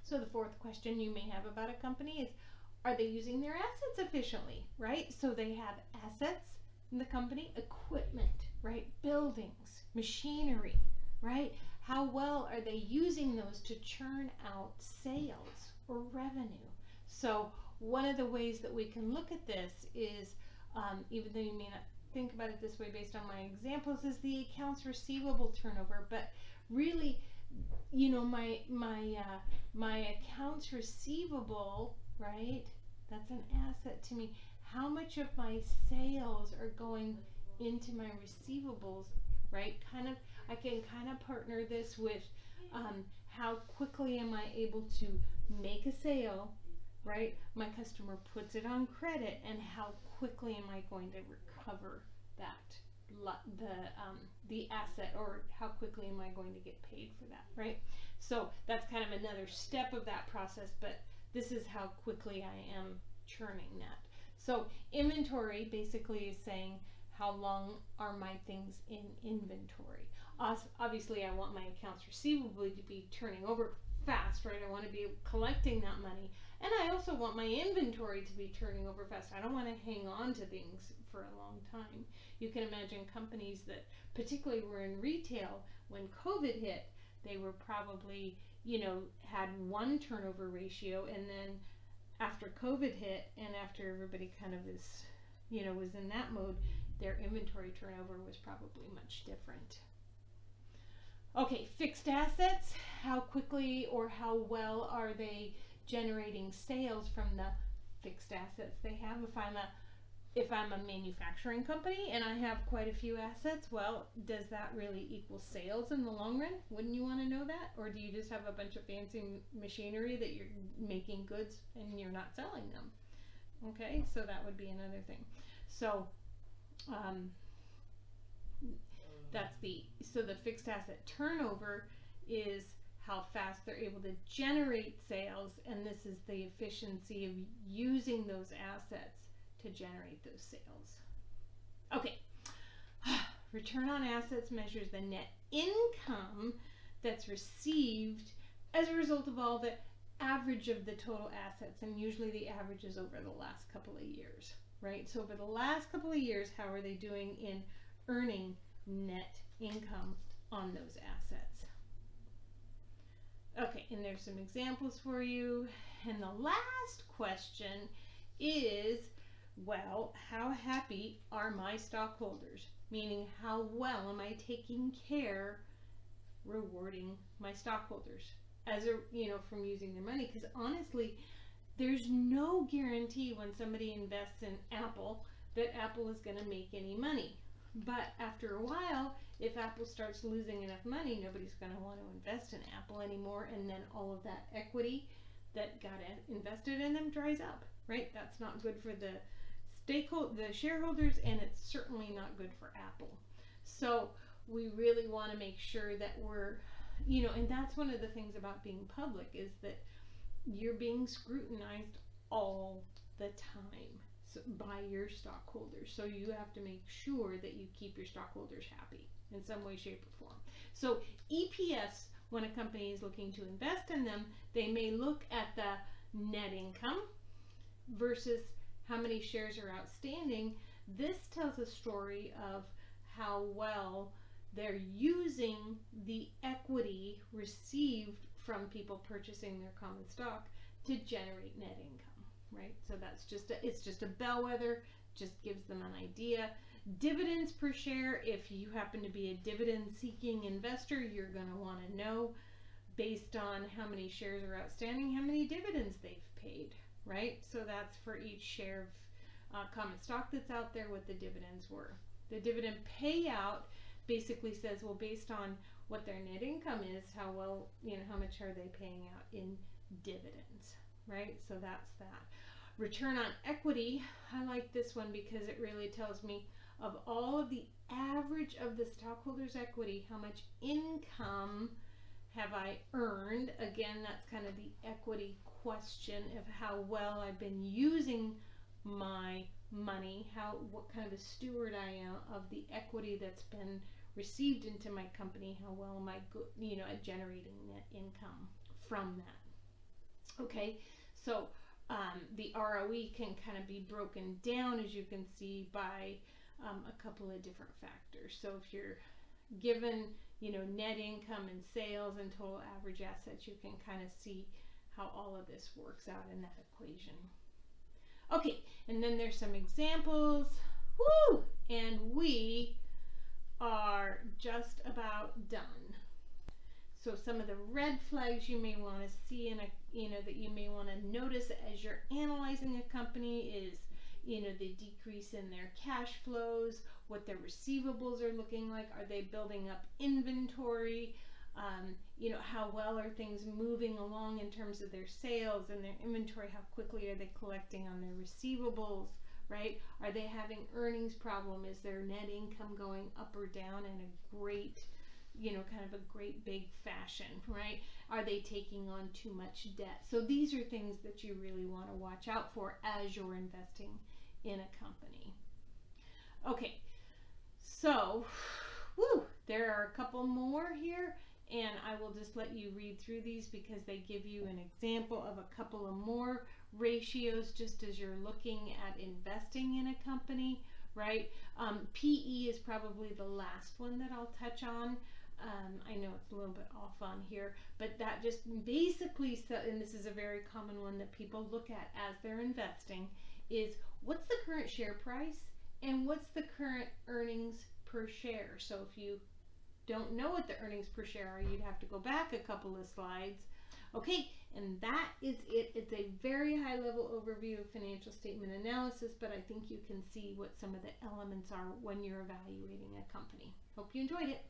So the fourth question you may have about a company is, are they using their assets efficiently, right? So they have assets in the company, equipment, right? Buildings, machinery, right? How well are they using those to churn out sales or revenue? So one of the ways that we can look at this is, even though you may not think about it this way based on my examples, is the accounts receivable turnover. But really, you know, my accounts receivable, right? That's an asset to me. How much of my sales are going into my receivables, right? I can kind of partner this with how quickly am I able to make a sale, right? My customer puts it on credit, and how quickly am I going to recover that the asset, or how quickly am I going to get paid for that, right? So that's kind of another step of that process, but this is how quickly I am churning that. So inventory basically is saying, how long are my things in inventory? Obviously I want my accounts receivable to be turning over fast, right? I want to be collecting that money, and I also want my inventory to be turning over fast. I don't want to hang on to things for a long time. You can imagine companies that particularly were in retail when COVID hit, they were probably, you know, had one turnover ratio, and then after COVID hit and after everybody kind of is, you know, was in that mode, their inventory turnover was probably much different. Okay, fixed assets, how quickly or how well are they generating sales from the fixed assets they have? If I'm a manufacturing company and I have quite a few assets, well, does that really equal sales in the long run? Wouldn't you want to know that? Or do you just have a bunch of fancy machinery that you're making goods and you're not selling them? Okay, so that would be another thing. So so the fixed asset turnover is how fast they're able to generate sales, and this is the efficiency of using those assets to generate those sales. Okay, return on assets measures the net income that's received as a result of all the average of the total assets, and usually the average is over the last couple of years, right? So over the last couple of years, how are they doing in earning net income on those assets? Okay, and there's some examples for you. And the last question is, well, how happy are my stockholders? Meaning, how well am I taking care rewarding my stockholders as a, you know, from using their money? Because honestly, there's no guarantee when somebody invests in Apple that Apple is going to make any money. But after a while, if Apple starts losing enough money, nobody's going to want to invest in Apple anymore, and then all of that equity that got invested in them dries up, right? That's not good for the shareholders, and it's certainly not good for Apple. So we really want to make sure that we're, you know, and that's one of the things about being public, is that you're being scrutinized all the time by your stockholders. So you have to make sure that you keep your stockholders happy in some way, shape, or form. So EPS, when a company is looking to invest in them, they may look at the net income versus how many shares are outstanding. This tells a story of how well they're using the equity received from people purchasing their common stock to generate net income, right? So that's it's just a bellwether, just gives them an idea. Dividends per share, if you happen to be a dividend seeking investor, you're going to want to know, based on how many shares are outstanding, how many dividends they've paid, right? So that's for each share of common stock that's out there, what the dividends were. The dividend payout basically says, well, based on what their net income is, how well, you know, how much are they paying out in dividends, right? So that's that. Return on equity, I like this one because it really tells me of all of the average of the stockholders' equity, how much income have I earned? Again, that's kind of the equity question of how well I've been using my money, what kind of a steward I am of the equity that's been received into my company, how well am I, you know, at generating net income from that. Okay, so the ROE can kind of be broken down, as you can see, by a couple of different factors. So if you're given, net income and sales and total average assets, you can kind of see how all of this works out in that equation. Okay, and then there's some examples. Woo! And we are just about done. So some of the red flags you may want to see that you may want to notice as you're analyzing a company is, the decrease in their cash flows, what their receivables are looking like. Are they building up inventory? How well are things moving along in terms of their sales and their inventory? How quickly are they collecting on their receivables, right? Are they having earnings problem? Is their net income going up or down in a great, kind of a great big fashion, right? Are they taking on too much debt? So these are things that you really want to watch out for as you're investing in a company. Okay, so there are a couple more here, and I will just let you read through these because they give you an example of a couple of more ratios just as you're looking at investing in a company, right? PE is probably the last one that I'll touch on. I know it's a little bit off on here, but that just basically, and this is a very common one that people look at as they're investing, is what's the current share price and what's the current earnings per share. So if you don't know what the earnings per share are, you'd have to go back a couple of slides. Okay, and that is it. It's a very high level overview of financial statement analysis, but I think you can see what some of the elements are when you're evaluating a company. Hope you enjoyed it.